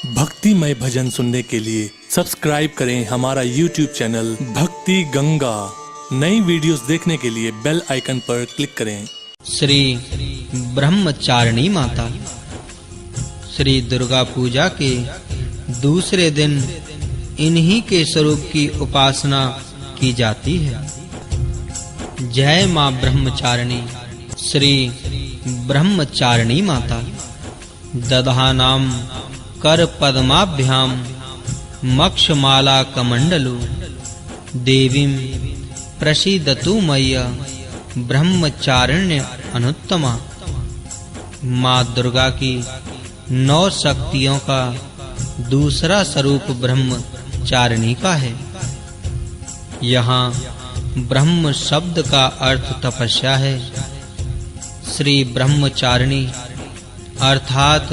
भक्तिमय भजन सुनने के लिए सब्सक्राइब करें हमारा YouTube चैनल भक्ति गंगा। नई वीडियोस देखने के लिए बेल आइकन पर क्लिक करें। श्री ब्रह्मचारिणी माता। श्री दुर्गा पूजा के दूसरे दिन इन्हीं के स्वरूप की उपासना की जाती है। जय मां ब्रह्मचारिणी। श्री ब्रह्मचारिणी माता दधानाम कर पद्माभ्याम मक्षमाला कमंडलु देवीं प्रसीदतु मय्या ब्रह्मचारिण्य अनुत्तमा। मां दुर्गा की 9 शक्तियों का दूसरा स्वरूप ब्रह्मचारिणी का है। यहाँ ब्रह्म शब्द का अर्थ तपस्या है। श्री ब्रह्मचारिणी अर्थात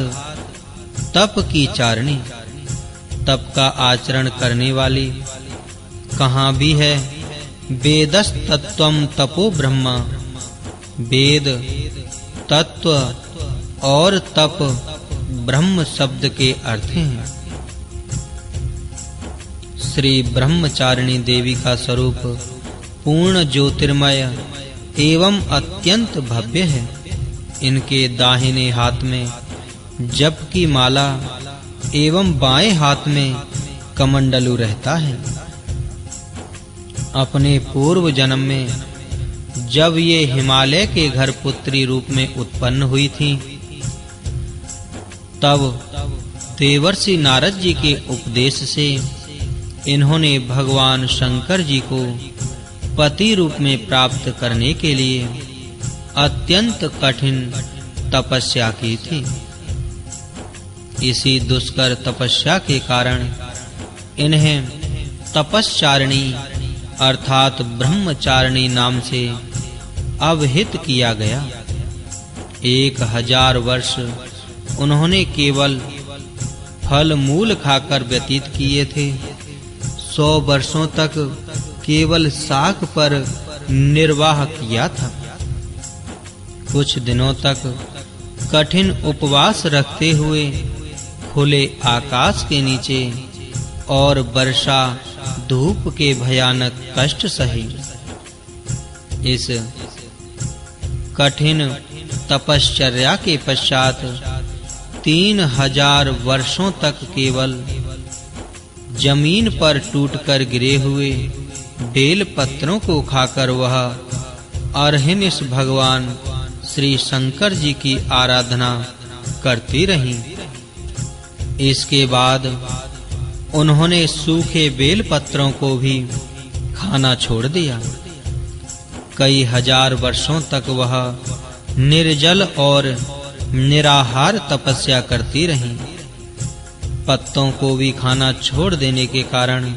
तप की चारिणी, तप का आचरण करने वाली। कहाँ भी है वेदस्तत्वम तपो ब्रह्मा। वेद, तत्व और तप ब्रह्म शब्द के अर्थ हैं। श्री ब्रह्मचारिणी देवी का स्वरूप पूर्ण ज्योतिर्मय एवं अत्यंत भव्य है। इनके दाहिने हाथ में जप की माला एवं बाएं हाथ में कमंडलू रहता है। अपने पूर्व जन्म में जब ये हिमालय के घर पुत्री रूप में उत्पन्न हुई थी, तब देवर्षि नारद जी के उपदेश से इन्होंने भगवान शंकर जी को पति रूप में प्राप्त करने के लिए अत्यंत कठिन तपस्या की थी। इसी दुष्कर तपस्या के कारण इन्हें तपस्चारिणी अर्थात ब्रह्मचारिणी नाम से अवहित किया गया। 1000 वर्ष उन्होंने केवल फल मूल खाकर व्यतीत किए थे। 100 वर्षों तक केवल शाक पर निर्वाह किया था। कुछ दिनों तक कठिन उपवास रखते हुए खुले आकाश के नीचे और वर्षा धूप के भयानक कष्ट सहे। इस कठिन तपश्चर्या के पश्चात 3000 वर्षों तक केवल जमीन पर टूटकर गिरे हुए बेल पत्रों को खाकर वह अर्हिनिश भगवान श्री शंकर जी की आराधना करती रहीं। इसके बाद उन्होंने सूखे बेल पत्रों को भी खाना छोड़ दिया। कई हजार वर्षों तक वह निर्जल और निराहार तपस्या करती रहीं। पत्तों को भी खाना छोड़ देने के कारण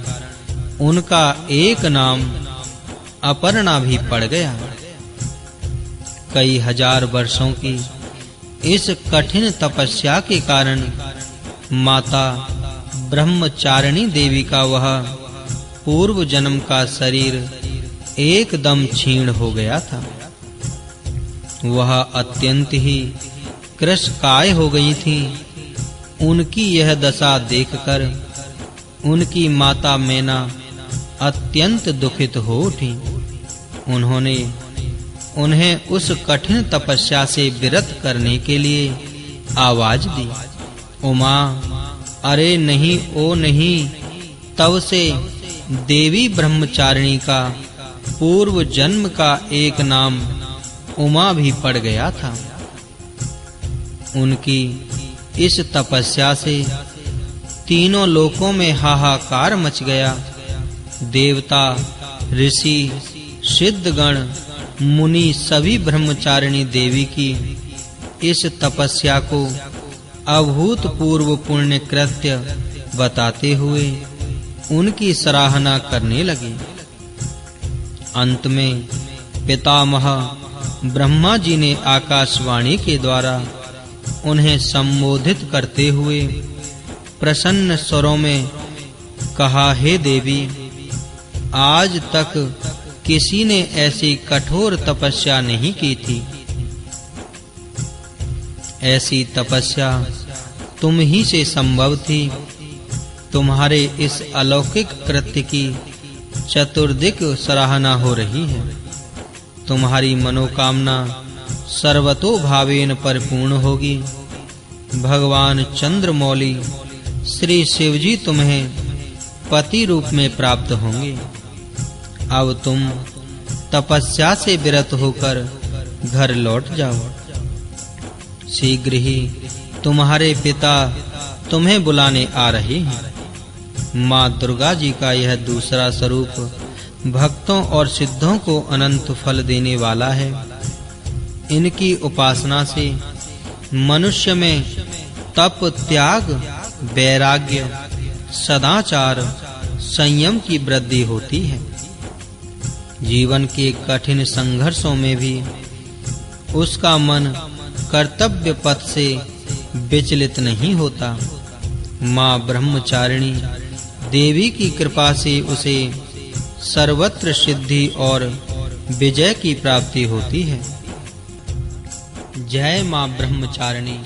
उनका एक नाम अपर्णा भी पड़ गया। कई हजार वर्षों की इस कठिन तपस्या के कारण माता ब्रह्मचारिणी देवी का वह पूर्व जन्म का शरीर एकदम क्षीण हो गया था। वह अत्यंत ही कृशकाय हो गई थी। उनकी यह दशा देखकर उनकी माता मैना अत्यंत दुखित हो उठी। उन्होंने उन्हें उस कठिन तपस्या से विरत करने के लिए आवाज दी, उमा, अरे नहीं, ओ नहीं। तब से देवी ब्रह्मचारिणी का पूर्व जन्म का एक नाम उमा भी पड़ गया था। उनकी इस तपस्या से तीनों लोकों में हाहाकार मच गया। देवता, ऋषि, सिद्धगण, मुनि सभी ब्रह्मचारिणी देवी की इस तपस्या को अभूतपूर्व पुण्य कृत्य बताते हुए उनकी सराहना करने लगे। अंत में पितामह ब्रह्मा जी ने आकाशवाणी के द्वारा उन्हें संबोधित करते हुए प्रसन्न स्वरों में कहा, हे देवी, आज तक किसी ने ऐसी कठोर तपस्या नहीं की थी। ऐसी तपस्या तुम ही से संभव थी। तुम्हारे इस अलौकिक कृत्य की चतुर्दिक सराहना हो रही है। तुम्हारी मनोकामना सर्वतो भावेन परिपूर्ण होगी। भगवान चंद्रमौली श्री शिवजी तुम्हें पति रूप में प्राप्त होंगे। अब तुम तपस्या से विरत होकर घर लौट जाओ। शीघ्र ही तुम्हारे पिता तुम्हें बुलाने आ रहे हैं। माँ दुर्गा जी का यह दूसरा स्वरूप भक्तों और सिद्धों को अनंत फल देने वाला है। इनकी उपासना से मनुष्य में तप, त्याग, वैराग्य, सदाचार, संयम की वृद्धि होती है। जीवन के कठिन संघर्षों में भी उसका मन कर्तव्य पथ से विचलित नहीं होता। माँ ब्रह्मचारिणी देवी की कृपा से उसे सर्वत्र सिद्धि और विजय की प्राप्ति होती है। जय माँ ब्रह्मचारिणी।